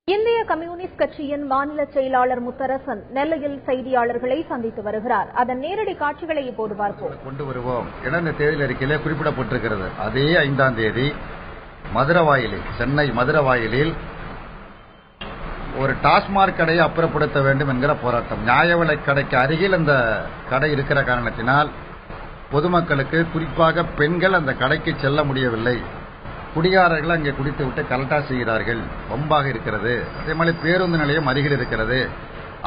இந்திய கம்யூனிஸ்ட் கட்சியின் மாநில செயலாளர் முத்தரசன் நெல்லையில் செய்தியாளர்களை சந்தித்து வருகிறார். அதன் நேரடி காட்சிகளை இப்போது பார்ப்போம். கொண்டு வருவோம் என இந்த தேர்தல் அறிக்கையிலே குறிப்பிடப்பட்டிருக்கிறது. அதே 5ஆம் தேதி மதுரவாயிலில், சென்னை மதுரவாயிலில் ஒரு டாஸ்மாக் கடையை அப்புறப்படுத்த வேண்டும் என்கிற போராட்டம். நியாய விலைக் கடைக்கு அருகில் அந்த கடை இருக்கிற காரணத்தினால் பொதுமக்களுக்கு, குறிப்பாக பெண்கள் அந்த கடைக்கு செல்ல முடியவில்லை. குடிகாரர்கள் அங்கே குடித்துவிட்டு கலட்டா செய்கிறார்கள், வம்பாக இருக்கிறது. அதே மாதிரி பேருந்து நிலையம் அருகில் இருக்கிறது.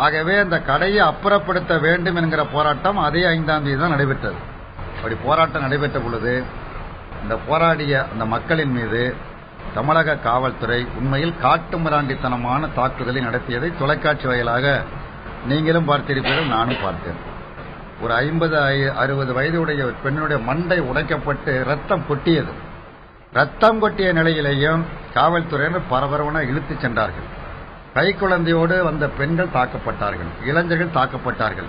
ஆகவே அந்த கடையை அப்புறப்படுத்த வேண்டும் என்கிற போராட்டம் அதே 5ஆம் தேதி தான் நடைபெற்றது. அப்படி போராட்டம் நடைபெற்ற பொழுது இந்த போராடிய அந்த மக்களின் மீது தமிழக காவல்துறை உண்மையில் காட்டுமிராண்டித்தனமான தாக்குதலை நடத்தியதை தொலைக்காட்சி வாயிலாக நீங்களும் பார்த்திருப்பீர்கள், நானும் பார்த்தேன். ஒரு 50-60 வயதுடைய பெண்ணுடைய மண்டை உடைக்கப்பட்டு ரத்தம் கொட்டியது. ரத்தம் கொட்டிய நிலையிலேயும் காவல்துறையினர் பரபரவென இழுத்துச் சென்றார்கள். கைக்குழந்தையோடு வந்த பெண்கள் தாக்கப்பட்டார்கள், இளைஞர்கள் தாக்கப்பட்டார்கள்.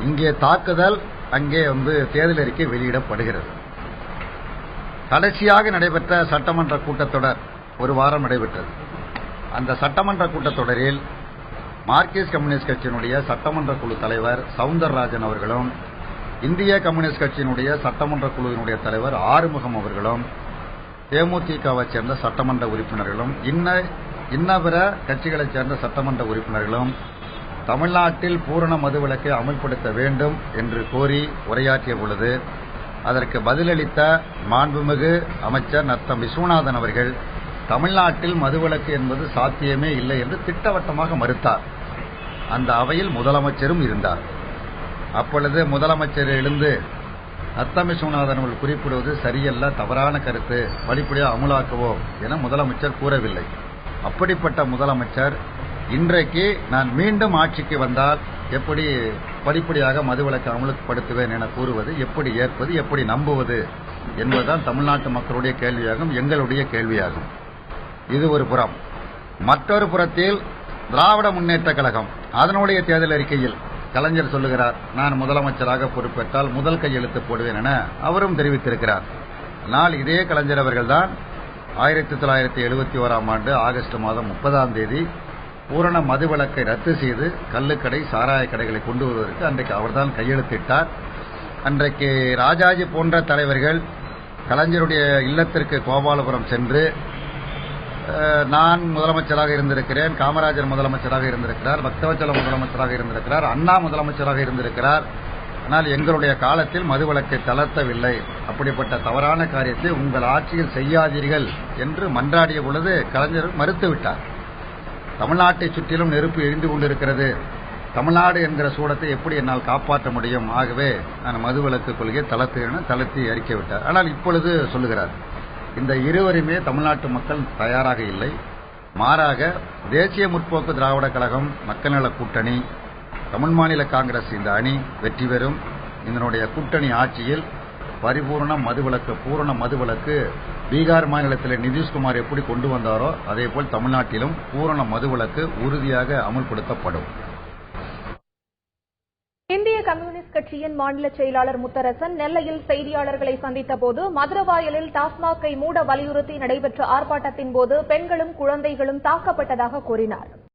இங்கே தாக்குதல், அங்கே தேர்தல் அறிக்கை வெளியிடப்படுகிறது. கடைசியாக நடைபெற்ற சட்டமன்ற கூட்டத்தொடர் ஒரு வாரம் நடைபெற்றது. அந்த சட்டமன்ற கூட்டத்தொடரில் மார்க்சிஸ்ட் கம்யூனிஸ்ட் கட்சியினுடைய சட்டமன்ற குழு தலைவர் சவுந்தரராஜன் அவர்களும், இந்திய கம்யூனிஸ்ட் கட்சியினுடைய சட்டமன்ற குழுவினுடைய தலைவர் ஆறுமுகம் அவர்களும், தேமுதிகவை சேர்ந்த சட்டமன்ற உறுப்பினர்களும், இன்ன பிற கட்சிகளைச் சேர்ந்த சட்டமன்ற உறுப்பினர்களும் தமிழ்நாட்டில் பூரண மதுவிலக்கை அமல்படுத்த வேண்டும் என்று கோரி உரையாற்றிய பொழுது அதற்கு பதிலளித்த மாண்புமிகு அமைச்சர் நத்தம் விஸ்வநாதன் அவர்கள் தமிழ்நாட்டில் மதுவிலக்கு என்பது சாத்தியமே இல்லை என்று திட்டவட்டமாக மறுத்தார். அந்த அவையில் முதலமைச்சரும் இருந்தார். அப்பொழுது முதலமைச்சர் எழுந்து நத்தம் விஸ்வநாதன் அவர்கள் குறிப்பிடுவது சரியல்ல, தவறான கருத்து, படிப்படியாக அமலாக்குவோம் என முதலமைச்சர் கூறவில்லை. அப்படிப்பட்ட முதலமைச்சர் இன்றைக்கு நான் மீண்டும் ஆட்சிக்கு வந்தால் எப்படி படிப்படியாக மதுவிலக்கு அமல்படுத்துவேன் என கூறுவது, எப்படி ஏற்பது, எப்படி நம்புவது என்பதுதான் தமிழ்நாட்டு மக்களுடைய கேள்வியாகும், எங்களுடைய கேள்வியாகும். இது ஒரு புறம். மற்றொரு புறத்தில் திராவிட முன்னேற்ற கழகம் அதனுடைய தேர்தல் அறிக்கையில் கலைஞர் சொல்லுகிறார், நான் முதலமைச்சராக பொறுப்பேற்றால் முதல் கையெழுத்து போடுவேன் என அவரும் தெரிவித்திருக்கிறார். ஆனால் இதே கலைஞர் அவர்கள்தான் 1971ஆம் ஆண்டு ஆகஸ்ட் மாதம் 30ஆம் தேதி பூரண மதுவிலக்கை ரத்து செய்து கள்ளுக்கடை, சாராய கடைகளை கொண்டு வருவதற்கு அன்றைக்கு அவர்தான் கையெழுத்திட்டார். அன்றைக்கு ராஜாஜி போன்ற தலைவர்கள் கலைஞருடைய இல்லத்திற்கு கோபாலபுரம் சென்று, நான் முதலமைச்சராக இருந்திருக்கிறேன், காமராஜர் முதலமைச்சராக இருந்திருக்கிறார், பக்தவச்சலம் முதலமைச்சராக இருந்திருக்கிறார், அண்ணா முதலமைச்சராக இருந்திருக்கிறார், ஆனால் எங்களுடைய காலத்தில் மதுவிலக்கை தளர்த்தவில்லை, அப்படிப்பட்ட தவறான காரியத்தை உங்கள் ஆட்சியில் செய்யாதீர்கள் என்று மன்றாடிய பொழுது கலைஞர் மறுத்துவிட்டார். தமிழ்நாட்டை சுற்றிலும் நெருப்பு எரிந்து கொண்டிருக்கிறது, தமிழ்நாடு என்கிற சூடத்தை எப்படி என்னால் காப்பாற்ற முடியும், ஆகவே நான் மதுவிலக்கு கொள்கையை தளர்த்தி அறிக்கை விட்டார். ஆனால் இப்பொழுது சொல்லுகிறார், இந்த இருவருமே தமிழ்நாட்டு மக்கள் தயாராக இல்லை. மாறாக தேசிய முற்போக்கு திராவிட கழகம், மக்கள் நல கூட்டணி, தமிழ் மாநில காங்கிரஸ் இந்த அணி வெற்றி பெறும். இதனுடைய கூட்டணி ஆட்சியில் பரிபூர்ண மதுவிலக்கு, பூரண மதுவிலக்கு பீகார் மாநிலத்தில் நிதிஷ்குமார் எப்படி கொண்டு வந்தாரோ அதேபோல் தமிழ்நாட்டிலும் பூரண மதுவிலக்கு உறுதியாக அமல்படுத்தப்படும். இந்திய கம்யூனிஸ்ட் கட்சியின் மாநில செயலாளர் முத்தரசன் நெல்லையில் செய்தியாளர்களை சந்தித்த போது மதுரவாயலில் டாஸ்மாகை மூட வலியுறுத்தி நடைபெற்ற ஆர்ப்பாட்டத்தின் போது பெண்களும் குழந்தைகளும் தாக்கப்பட்டதாக கூறினார்.